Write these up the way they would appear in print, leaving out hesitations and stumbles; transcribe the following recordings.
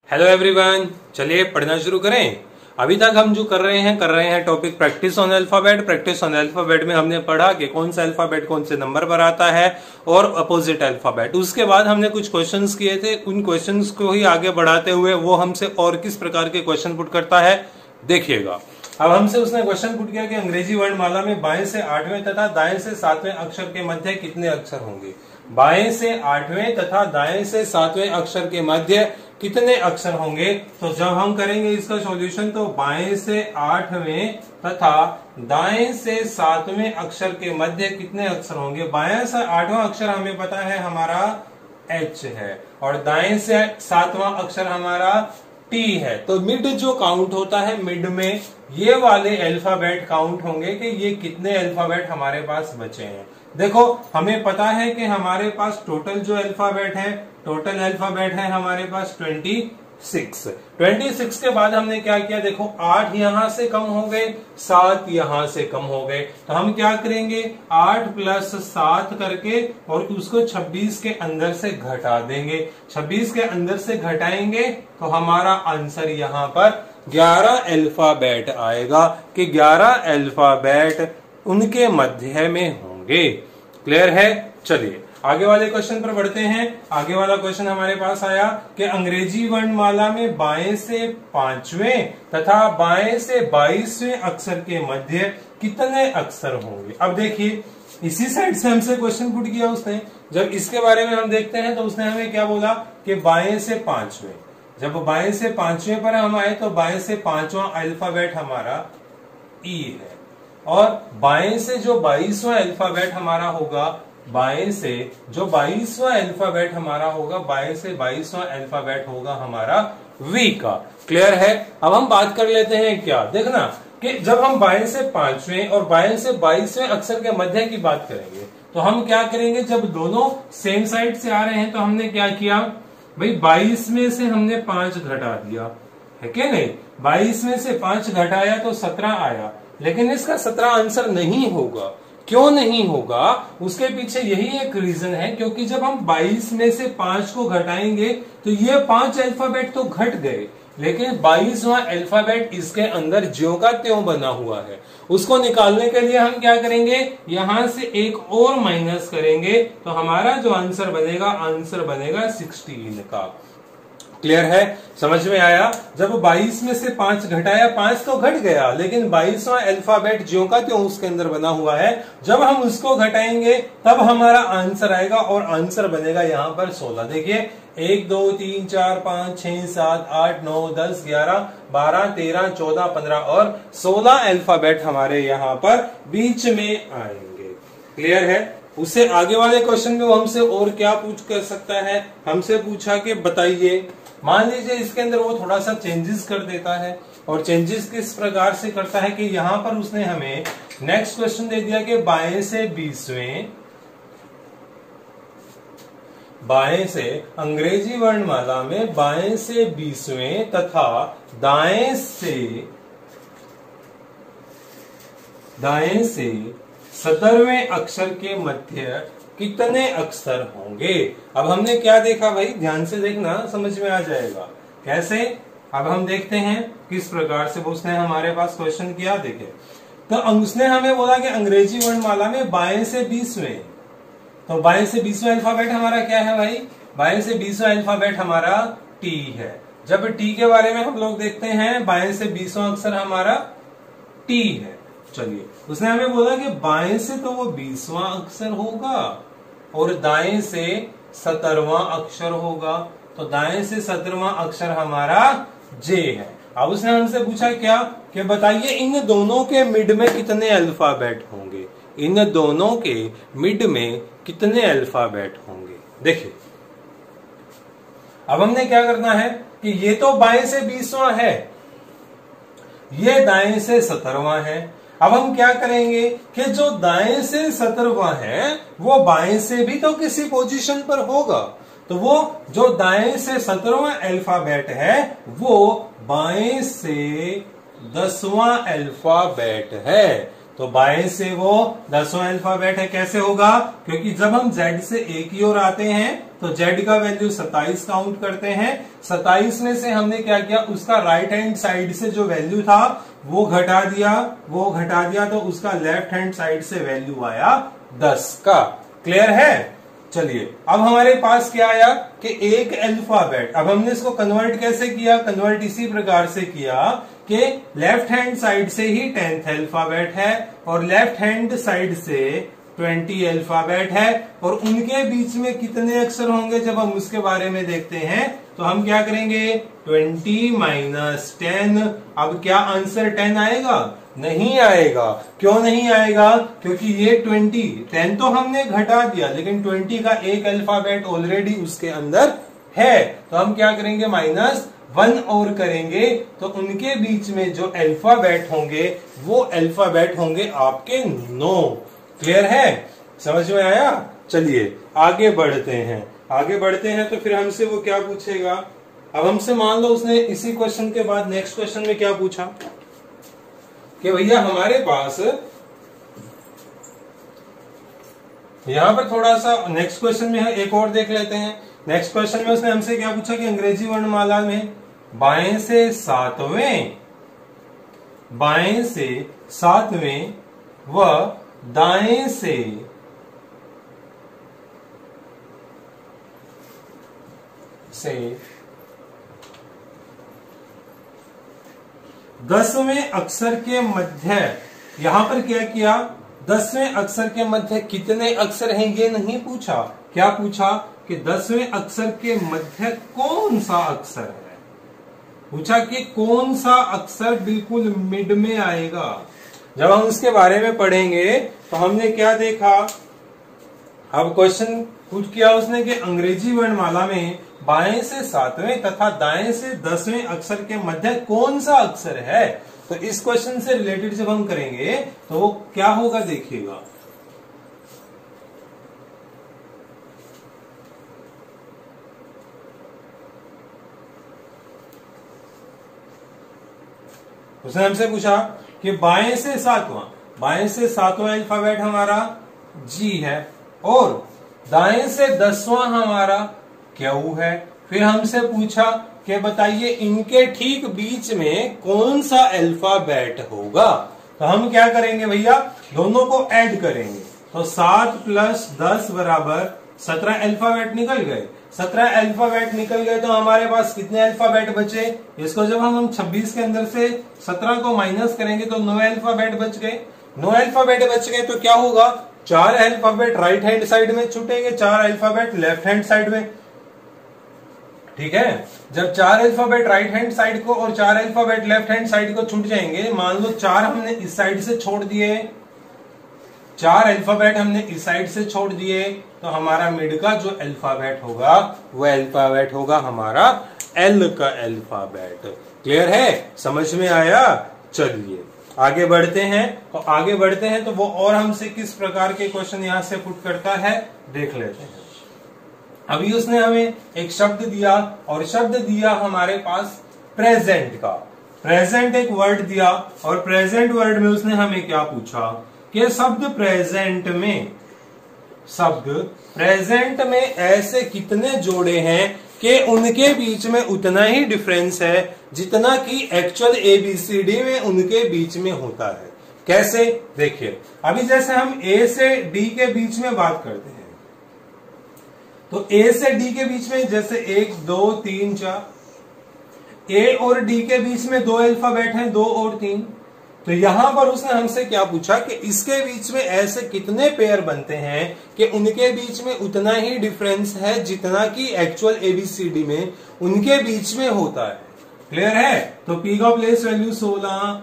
Hello everyone, चलिए पढ़ना शुरू करें। अभी तक हम जो कर रहे हैं topic practice on alphabet. Practice on alphabet में हमने पढ़ा कि कौन सा अल्फाबेट कौन से नंबर पर आता है और अपोजिट अल्फाबेट। उसके बाद हमने कुछ क्वेश्चंस किए थे, उन क्वेश्चंस को ही आगे बढ़ाते हुए वो हमसे और किस प्रकार के क्वेश्चन पुट करता है देखिएगा। अब हमसे उसने क्वेश्चन पुट किया कि अंग्रेजी वर्णमाला में बाएं से 8वें तथा दाएं से 7वें अक्षर के मध्य कितने अक्षर होंगे। बाएं से 8वें तथा दाएं से 7वें अक्षर के मध्य कितने अक्षर होंगे। तो जब हम करेंगे इसका सॉल्यूशन तो बाएं से 8वें तथा दाएं से 7वें अक्षर के मध्य कितने अक्षर होंगे। बाएं से 8वां अक्षर हमें पता है हमारा H है और दाएं से 7वां अक्षर हमारा T है। तो मिड जो काउंट होता है, मिड में ये वाले अल्फाबेट काउंट होंगे कि ये कितने अल्फाबेट हमारे पास बचे हैं। देखो हमें पता है कि हमारे पास टोटल जो अल्फाबेट है, टोटल अल्फाबेट है हमारे पास 26 के बाद हमने क्या किया, देखो 8 यहां से कम हो गए, 7 यहां से कम हो गए। तो हम क्या करेंगे, 8 + 7 करके और उसको 26 के अंदर से घटा देंगे। 26 के अंदर से घटाएंगे तो हमारा आंसर यहाँ पर 11 अल्फाबेट आएगा कि 11 अल्फाबेट उनके मध्य में होंगे। क्लियर है। चलिए आगे वाले क्वेश्चन पर बढ़ते हैं। आगे वाला क्वेश्चन हमारे पास आया कि अंग्रेजी वर्णमाला में बाएं से 5वें तथा बाएं से 22वें अक्षर के मध्य कितने अक्षर होंगे। अब देखिए इसी साइड से हमसे क्वेश्चन पुट किया उसने। जब इसके बारे में हम देखते हैं तो उसने हमें क्या बोला कि बाएं से 5वें। जब बाएं से 5वें पर हम आए तो बाएं से 5वां अल्फाबेट हमारा ई है और बाएं से जो 22वां अल्फाबेट हमारा होगा, बाएं से जो 22वां अल्फाबेट हमारा होगा, बाएं से 22वां अल्फाबेट होगा हमारा वी का। क्लियर है। अब हम बात कर लेते हैं क्या, देखना कि जब हम बाएं से 5वें और बाएं से 22वें अक्षर के मध्य की बात करेंगे तो हम क्या करेंगे, जब दोनों सेम साइड से आ रहे हैं तो हमने क्या किया भाई, 22 में से हमने 5 घटा दिया है कि नहीं। 22 में से 5 घटाया तो 17 आया, लेकिन इसका 17 आंसर नहीं होगा। क्यों नहीं होगा, उसके पीछे यही एक रीजन है, क्योंकि जब हम 22 में से 5 को घटाएंगे तो ये 5 अल्फाबेट तो घट गए, लेकिन 22वां अल्फाबेट इसके अंदर ज्यों का त्यों बना हुआ है। उसको निकालने के लिए हम क्या करेंगे, यहां से एक और माइनस करेंगे तो हमारा जो आंसर बनेगा 16 का। क्लियर है, समझ में आया। जब 22 में से 5 घटाया, 5 तो घट गया, लेकिन 22वां अल्फाबेट ज्यों का त्यों उसके अंदर बना हुआ है। जब हम उसको घटाएंगे तब हमारा आंसर आएगा और आंसर बनेगा यहाँ पर 16। देखिए 1 2 3 4 5 6 7 8 9 10 11 12 13 14 15 और 16 अल्फाबेट हमारे यहाँ पर बीच में आएंगे। क्लियर है। उससे आगे वाले क्वेश्चन में वो हमसे और क्या पूछ कर सकता है, हमसे पूछा कि बताइए, मान लीजिए इसके अंदर वो थोड़ा सा चेंजेस कर देता है। और चेंजेस किस प्रकार से करता है कि यहां पर उसने हमें नेक्स्ट क्वेश्चन दे दिया कि बाएं से 20वें, बाएं से अंग्रेजी वर्णमाला में बाएं से 20वें तथा दाएं से 17वें अक्षर के मध्य कितने अक्षर होंगे। अब हमने क्या देखा भाई, ध्यान से देखना, समझ में आ जाएगा कैसे। अब हम देखते हैं किस प्रकार से उसने हमारे पास क्वेश्चन किया। देखे तो उसने हमें बोला कि अंग्रेजी वर्णमाला में बाएं से 20वें, तो बाएं से 20वां अल्फाबेट हमारा क्या है भाई, बाएं से 20वां अल्फाबेट हमारा टी है। जब टी के बारे में हम लोग देखते हैं, बाएं से 20वां अक्षर हमारा टी है। चलिए उसने हमें बोला कि बाएं से तो वो 20वां अक्षर होगा और दाएं से 17वां अक्षर होगा, तो दाएं से 17वां अक्षर हमारा जे है। अब उसने हमसे पूछा क्या कि बताइए इन दोनों के मिड में कितने अल्फाबेट होंगे, इन दोनों के मिड में कितने अल्फाबेट होंगे। देखिए अब हमने क्या करना है कि ये तो बाएं से 20वां है, ये दाएं से 17वां है। अब हम क्या करेंगे कि जो दाएं से 17वां है वो बाएं से भी तो किसी पोजीशन पर होगा, तो वो जो दाएं से 17वां अल्फाबेट है वो बाएं से 10वां अल्फाबेट है। तो बाएं से वो 10वां अल्फाबेट है। कैसे होगा? क्योंकि जब हम Z से A की ओर आते हैं तो Z का वैल्यू 27 काउंट करते हैं। 27 में से हमने क्या किया, उसका राइट हैंड साइड से जो वैल्यू था वो घटा दिया तो उसका लेफ्ट हैंड साइड से वैल्यू आया 10 का। क्लियर है? चलिए अब हमारे पास क्या आया कि एक अल्फाबेट। अब हमने इसको कन्वर्ट कैसे किया? कन्वर्ट इसी प्रकार से किया कि लेफ्ट हैंड साइड से ही 10th अल्फाबेट है और लेफ्ट हैंड साइड से 20 अल्फाबेट है, और उनके बीच में कितने अक्षर होंगे जब हम उसके बारे में देखते हैं तो हम क्या करेंगे, 20 माइनस 10। अब क्या आंसर 10 आएगा? नहीं आएगा। क्यों नहीं आएगा? क्योंकि ये 10 तो हमने घटा दिया, लेकिन 20 का एक अल्फाबेट ऑलरेडी उसके अंदर है। तो हम क्या करेंगे, -1 और करेंगे तो उनके बीच में जो अल्फाबेट होंगे वो अल्फाबेट होंगे आपके 9। क्लियर है? समझ में आया? चलिए आगे बढ़ते हैं तो फिर हमसे वो क्या पूछेगा। अब हमसे मान लो उसने इसी क्वेश्चन के बाद नेक्स्ट क्वेश्चन में क्या पूछा कि भैया हमारे पास यहां पर थोड़ा सा नेक्स्ट क्वेश्चन में है, एक और देख लेते हैं। नेक्स्ट क्वेश्चन में उसने हमसे क्या पूछा कि अंग्रेजी वर्णमाला में बाएं से सातवें व दाएं से 10वें अक्षर के मध्य, यहां पर क्या किया, 10वें अक्षर के मध्य कितने अक्षर हैं ये नहीं पूछा। क्या पूछा कि 10वें अक्षर के मध्य कौन सा अक्षर है। पूछा कि कौन सा अक्षर बिल्कुल मिड में आएगा। जब हम उसके बारे में पढ़ेंगे तो हमने क्या देखा, अब क्वेश्चन पुट किया उसने कि अंग्रेजी वर्णमाला में बाएं से 7वें तथा दाएं से 10वें अक्षर के मध्य कौन सा अक्षर है। तो इस क्वेश्चन से रिलेटेड जब हम करेंगे तो वो क्या होगा देखिएगा। उसने हमसे पूछा कि बाएं से सातवां अल्फाबेट हमारा जी है और दाएं से 10वां हमारा क्यू है। फिर हमसे पूछा कि बताइए इनके ठीक बीच में कौन सा अल्फाबेट होगा। तो हम क्या करेंगे भैया, दोनों को ऐड करेंगे। तो 7 + 10 = 17 अल्फाबेट निकल गए। 17 अल्फाबेट निकल गए तो हमारे पास कितने अल्फाबेट बचे। इसको जब हम 26 के अंदर से 17 को माइनस करेंगे तो 9 अल्फाबेट बच गए। 9 अल्फाबेट बच गए तो क्या होगा, 4 अल्फाबेट राइट हैंड साइड में छूटेंगे, 4 अल्फाबेट लेफ्ट हैंड साइड में। ठीक है, जब 4 अल्फाबेट राइट हैंड साइड को और 4 अल्फाबेट लेफ्ट हैंड साइड को छूट जाएंगे, मान लो 4 हमने इस साइड से छोड़ दिए, 4 अल्फाबेट हमने इस साइड से छोड़ दिए, तो हमारा मिड का जो अल्फाबेट होगा वह अल्फाबेट होगा हमारा एल का अल्फाबेट। क्लियर है? समझ में आया? चलिए आगे बढ़ते हैं तो वो और हमसे किस प्रकार के क्वेश्चन यहां से पुट करता है देख लेते हैं। अभी उसने हमें एक शब्द दिया और शब्द दिया हमारे पास प्रेजेंट का। प्रेजेंट एक वर्ड दिया और प्रेजेंट वर्ड में उसने हमें क्या पूछा कि शब्द प्रेजेंट में ऐसे कितने जोड़े हैं कि उनके बीच में उतना ही डिफरेंस है जितना कि एक्चुअल ABCD में उनके बीच में होता है। कैसे? देखिए अभी जैसे हम A से D के बीच में बात करते हैं तो A से D के बीच में जैसे 1 2 3 4, A और D के बीच में 2 अल्फाबेट हैं, 2 और 3। तो यहां पर उसने हमसे क्या पूछा कि इसके बीच में ऐसे कितने पेयर बनते हैं कि उनके बीच में उतना ही डिफरेंस है जितना कि एक्चुअल ABCD में उनके बीच में होता है। क्लियर है? तो P का place value 16,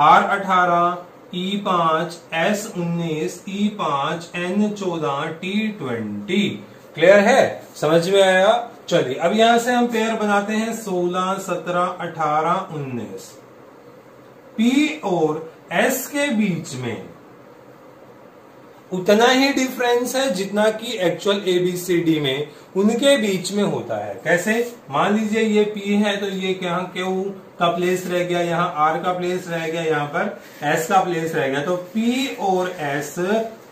R 18, E 5, S 19, E 5, N 14, T 20। Clear है? समझ में आया? चलिए अब यहां से हम पेयर बनाते हैं 16, 17, 18, 19। P और S के बीच में उतना ही डिफरेंस है जितना कि एक्चुअल ABCD में उनके बीच में होता है। कैसे? मान लीजिए ये P है तो ये क्या Q का प्लेस रह गया, यहाँ R का प्लेस रह गया, यहाँ पर S का प्लेस रह गया। तो P और S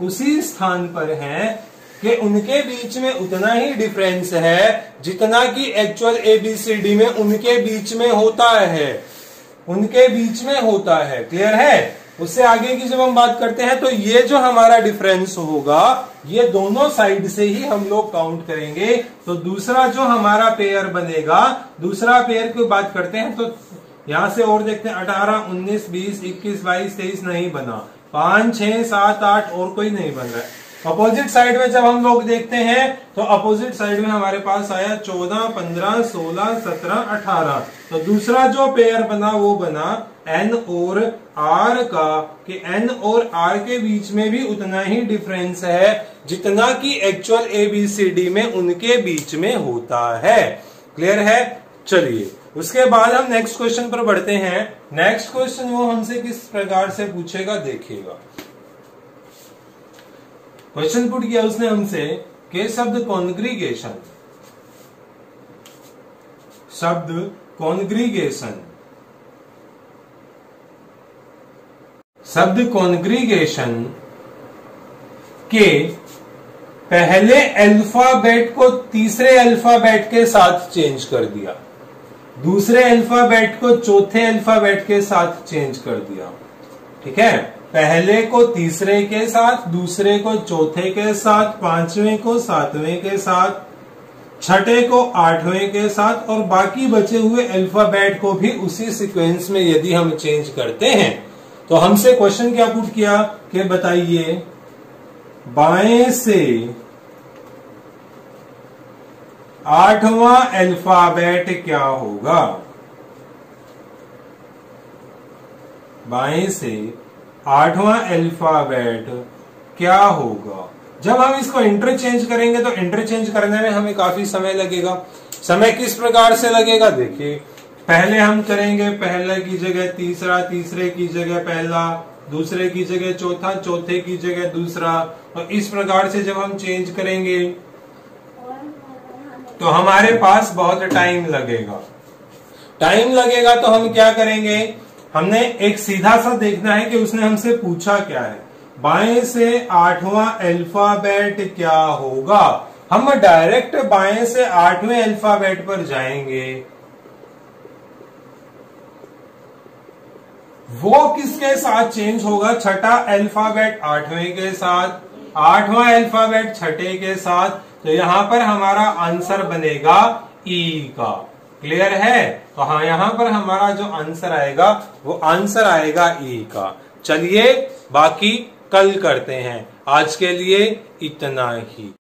उसी स्थान पर है कि उनके बीच में उतना ही डिफरेंस है जितना कि एक्चुअल ABCD में उनके बीच में होता है, उनके बीच में होता है। क्लियर है? उससे आगे की जब हम बात करते हैं तो ये जो हमारा डिफरेंस होगा ये दोनों साइड से ही हम लोग काउंट करेंगे। तो दूसरा जो हमारा पेयर बनेगा, दूसरा पेयर की बात करते हैं तो यहां से और देखते हैं 18, 19, 20, 21, 22, 23 नहीं बना, 5, 6, 7, 8 और कोई नहीं बन रहा है। अपोजिट साइड में जब हम लोग देखते हैं तो अपोजिट साइड में हमारे पास आया 14, 15, 16, 17, 18। तो दूसरा जो पेयर बना वो बना N और R का, कि N और R के बीच में भी उतना ही डिफरेंस है जितना कि एक्चुअल ABCD में उनके बीच में होता है। क्लियर है? चलिए उसके बाद हम नेक्स्ट क्वेश्चन पर बढ़ते हैं। नेक्स्ट क्वेश्चन वो हमसे किस प्रकार से पूछेगा देखिएगा। क्वेश्चन पुट किया उसने हमसे कि शब्द कॉन्ग्रीगेशन, शब्द कॉन्ग्रीगेशन, शब्द कॉन्ग्रीगेशन के पहले अल्फाबेट को तीसरे अल्फाबेट के साथ चेंज कर दिया, दूसरे अल्फाबेट को चौथे अल्फाबेट के साथ चेंज कर दिया। ठीक है? पहले को तीसरे के साथ, दूसरे को चौथे के साथ, पांचवें को सातवें के साथ, छठे को आठवें के साथ और बाकी बचे हुए अल्फाबेट को भी उसी सीक्वेंस में यदि हम चेंज करते हैं तो हमसे क्वेश्चन क्या पुट किया कि बताइए बाएं से आठवां अल्फाबेट क्या होगा। बाएं से आठवां अल्फाबेट क्या होगा। जब हम इसको इंटरचेंज करेंगे तो इंटरचेंज करने में हमें काफी समय लगेगा। समय किस प्रकार से लगेगा देखिए, पहले हम करेंगे पहले की जगह तीसरा, तीसरे की जगह पहला, दूसरे की जगह चौथा, चौथे की जगह दूसरा, और इस प्रकार से जब हम चेंज करेंगे तो हमारे पास बहुत टाइम लगेगा। टाइम लगेगा तो हम क्या करेंगे, हमने एक सीधा सा देखना है कि उसने हमसे पूछा क्या है। बाएं से आठवां अल्फाबेट क्या होगा। हम डायरेक्ट बाएं से आठवें अल्फाबेट पर जाएंगे। वो किसके साथ चेंज होगा? छठा अल्फाबेट आठवें के साथ, आठवां अल्फाबेट छठे के साथ। तो यहां पर हमारा आंसर बनेगा ई का। क्लियर है? तो हाँ, यहां पर हमारा जो आंसर आएगा वो आंसर आएगा ई का। चलिए बाकी कल करते हैं, आज के लिए इतना ही।